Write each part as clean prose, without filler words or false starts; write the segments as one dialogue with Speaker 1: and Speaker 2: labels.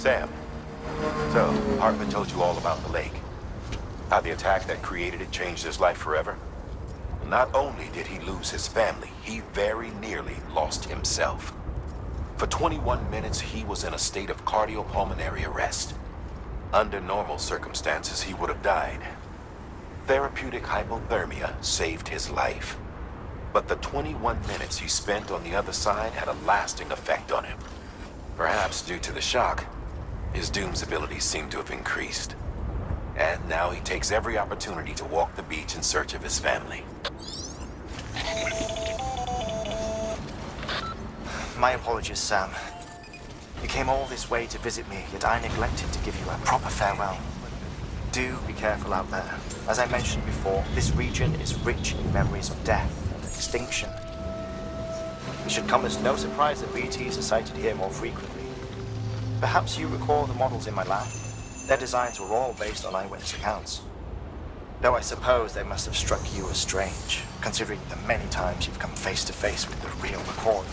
Speaker 1: Sam, so Heartman told you all about the lake. How the attack that created it changed his life forever? Not only did he lose his family, he very nearly lost himself. For 21 minutes, he was in a state of cardiopulmonary arrest. Under normal circumstances, he would have died. Therapeutic hypothermia saved his life. But the 21 minutes he spent on the other side had a lasting effect on him. Perhaps due to the shock, his Doom's abilities seem to have increased. And now he takes every opportunity to walk the beach in search of his family.
Speaker 2: My apologies, Sam. You came all this way to visit me, yet I neglected to give you a proper farewell. Do be careful out there. As I mentioned before, this region is rich in memories of death and extinction. It should come as no surprise that BTs are sighted here more frequently. Perhaps you recall the models in my lab? Their designs were all based on eyewitness accounts. Though I suppose they must have struck you as strange, considering the many times you've come face to face with the real McCoy.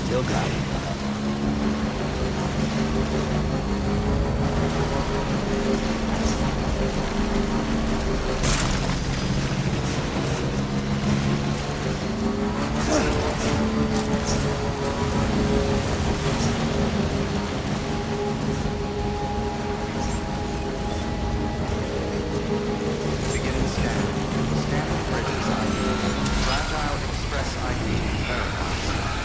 Speaker 3: Still got it.
Speaker 4: Beginning scan. Scan bridges ID. Fragile Express ID verified.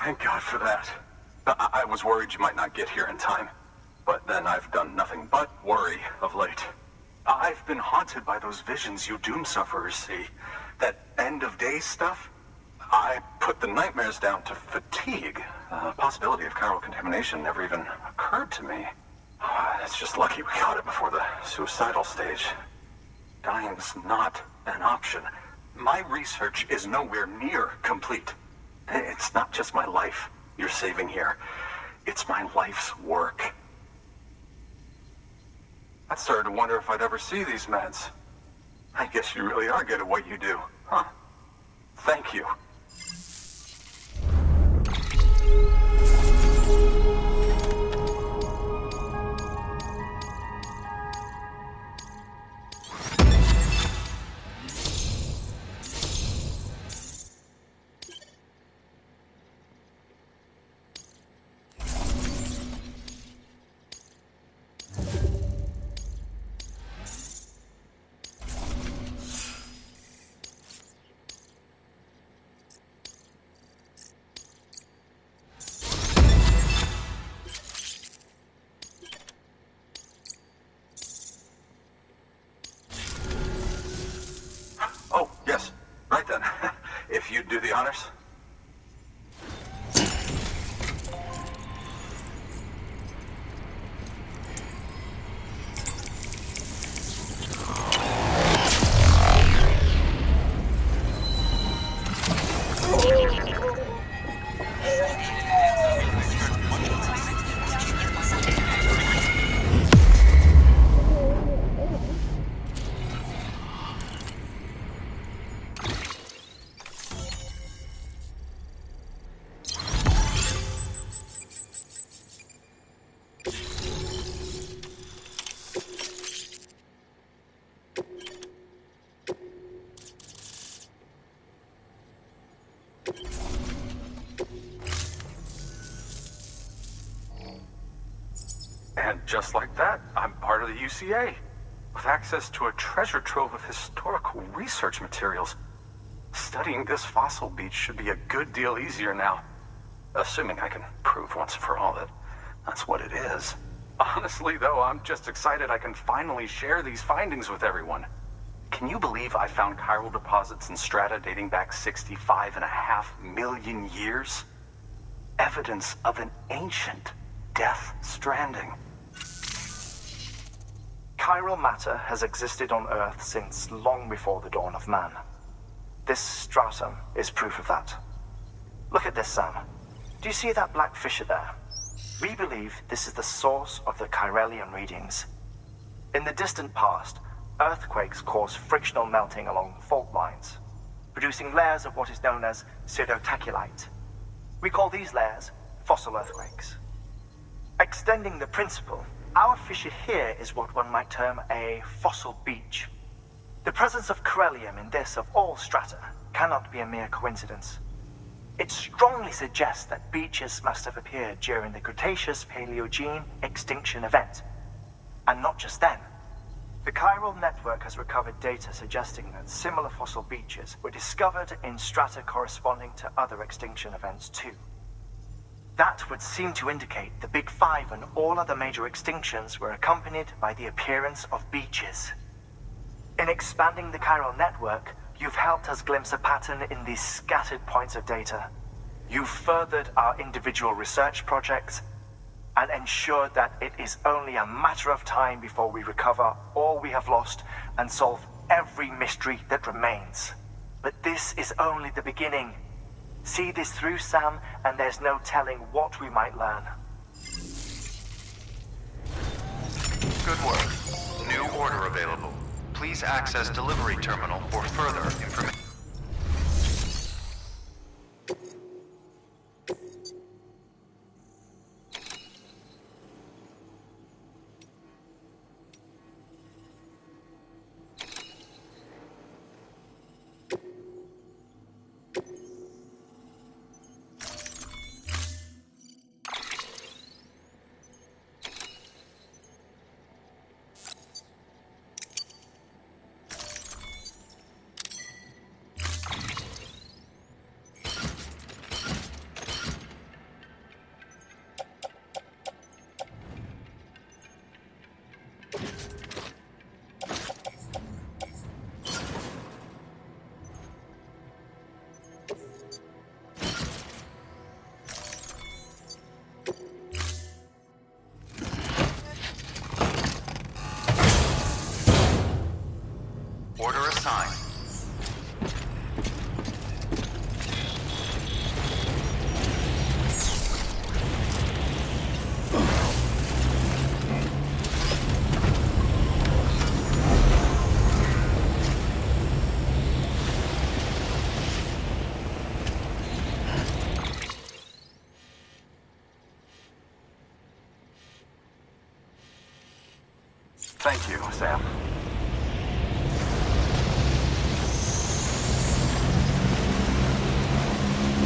Speaker 3: Thank God for that. I was worried you might not get here in time. But then I've done nothing but worry of late. I've been haunted by those visions you doom sufferers see. That end-of-day stuff. I put the nightmares down to fatigue. The possibility of chiral contamination never even occurred to me. It's just lucky we caught it before the suicidal stage. Dying's not an option. My research is nowhere near complete. It's not just my life you're saving here. It's my life's work. I started to wonder if I'd ever see these meds. I guess you really are good at what you do, huh? Thank you. Oh, yes. Right then. If you'd do the honors. And just like that, I'm part of the UCA, with access to a treasure trove of historical research materials. Studying this fossil beach should be a good deal easier now, assuming I can prove once for all that that's what it is. Honestly, though, I'm just excited I can finally share these findings with everyone. Can you believe I found chiral deposits in strata dating back 65.5 million years? Evidence of an ancient death stranding.
Speaker 2: Chiral matter has existed on Earth since long before the dawn of man. This stratum is proof of that. Look at this, Sam. Do you see that black fissure there? We believe this is the source of the chiralium readings. In the distant past, earthquakes caused frictional melting along fault lines, producing layers of what is known as pseudotachylite. We call these layers fossil earthquakes. Extending the principle, our fissure here is what one might term a fossil beach. The presence of chiralium in this of all strata cannot be a mere coincidence. It strongly suggests that beaches must have appeared during the Cretaceous-Paleogene extinction event. And not just then. The chiral network has recovered data suggesting that similar fossil beaches were discovered in strata corresponding to other extinction events too. That would seem to indicate the Big Five and all other major extinctions were accompanied by the appearance of beaches. In expanding the chiral network, you've helped us glimpse a pattern in these scattered points of data. You've furthered our individual research projects and ensured that it is only a matter of time before we recover all we have lost and solve every mystery that remains. But this is only the beginning. See this through, Sam, and there's no telling what we might learn.
Speaker 4: Good work. New order available. Please access delivery terminal for further information.
Speaker 3: Thank you, Sam.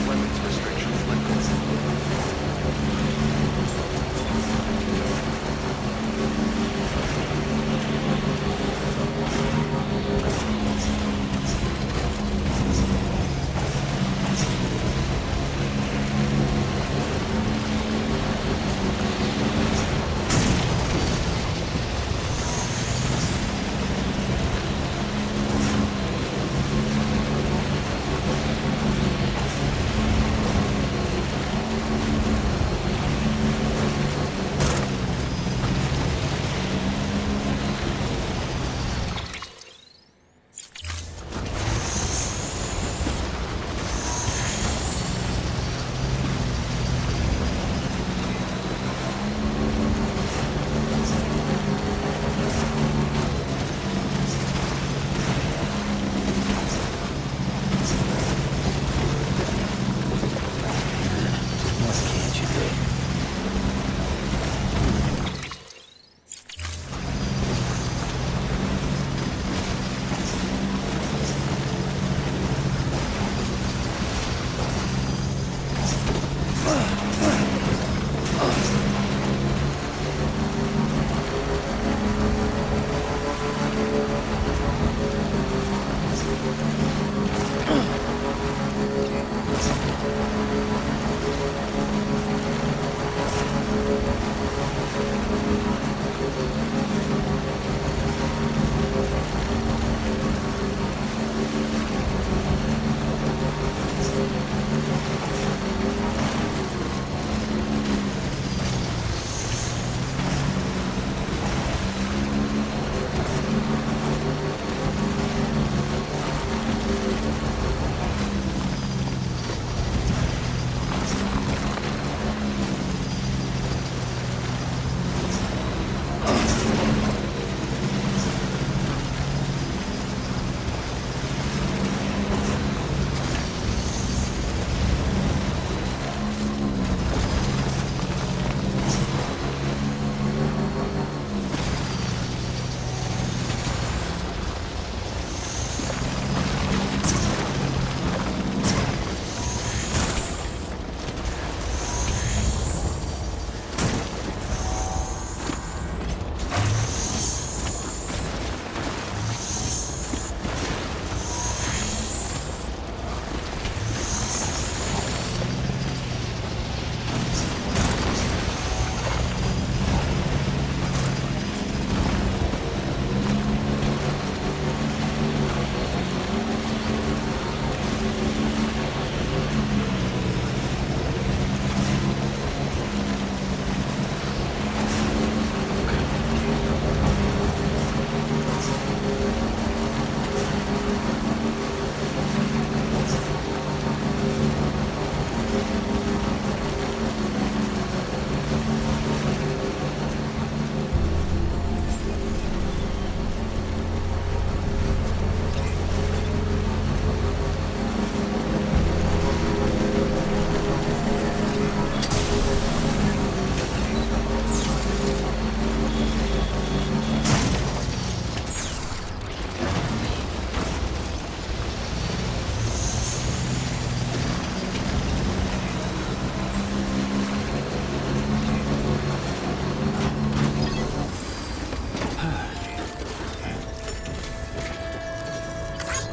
Speaker 4: Weapons restrictions lifted.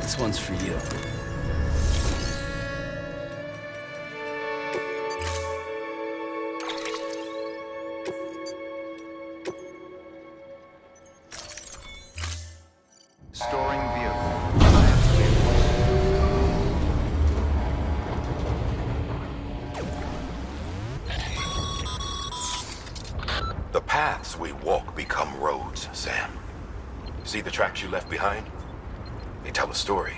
Speaker 5: This one's for you.
Speaker 4: Storing vehicle.
Speaker 1: The paths we walk become roads, Sam. See the tracks you left behind? They tell a story.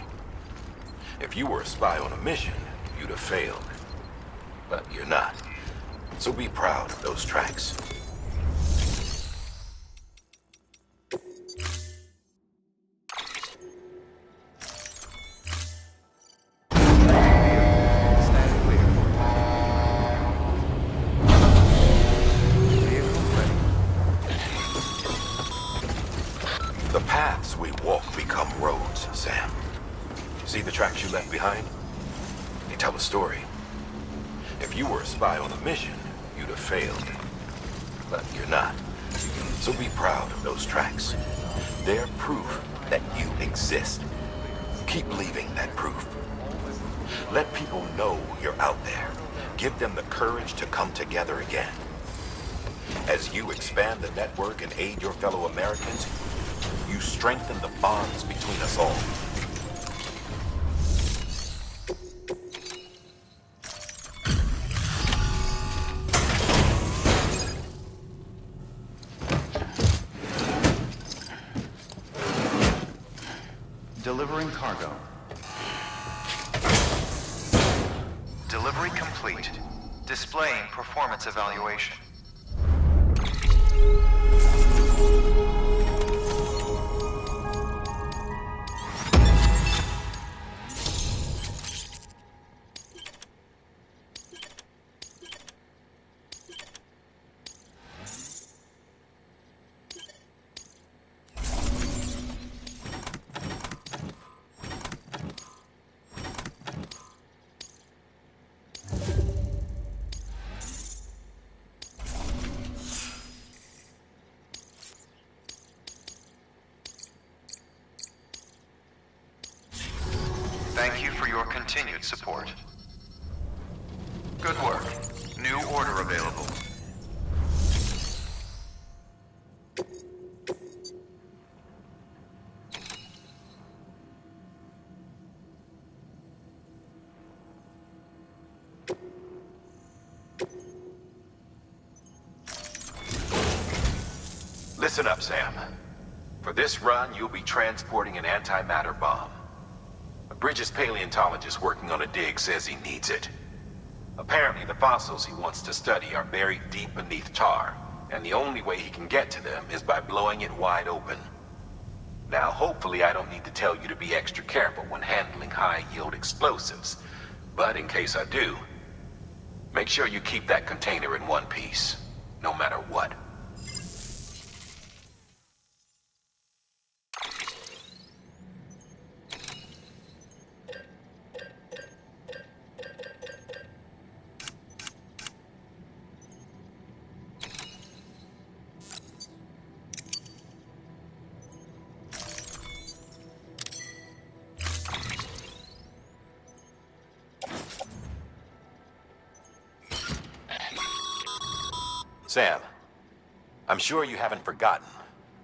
Speaker 1: If you were a spy on a mission, you'd have failed. But you're not. So be proud of those tracks.
Speaker 4: Stand clear. Vehicle ready.
Speaker 1: behind, they tell a story. If you were a spy on a mission, you'd have failed. But you're not. So be proud of those tracks. They're proof that you exist. Keep leaving that proof. Let people know you're out there. Give them the courage to come together again. As you expand the network and aid your fellow Americans, you strengthen the bonds between us all.
Speaker 4: Delivering cargo. Delivery complete. Displaying performance evaluation. Thank you for your continued support. Good work. New order available.
Speaker 1: Listen up, Sam. For this run, you'll be transporting an antimatter bomb. A Bridges paleontologist working on a dig says he needs it. Apparently, the fossils he wants to study are buried deep beneath tar, and the only way he can get to them is by blowing it wide open. Now, hopefully I don't need to tell you to be extra careful when handling high-yield explosives, but in case I do, make sure you keep that container in one piece, no matter what. Sam, I'm sure you haven't forgotten,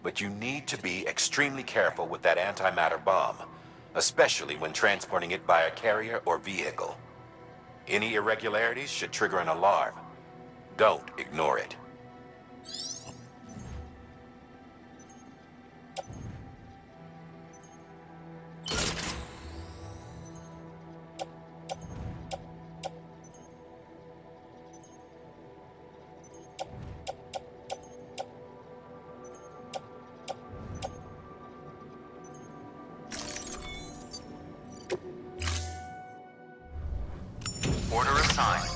Speaker 1: but you need to be extremely careful with that antimatter bomb, especially when transporting it by a carrier or vehicle. Any irregularities should trigger an alarm. Don't ignore it.
Speaker 4: Order assigned.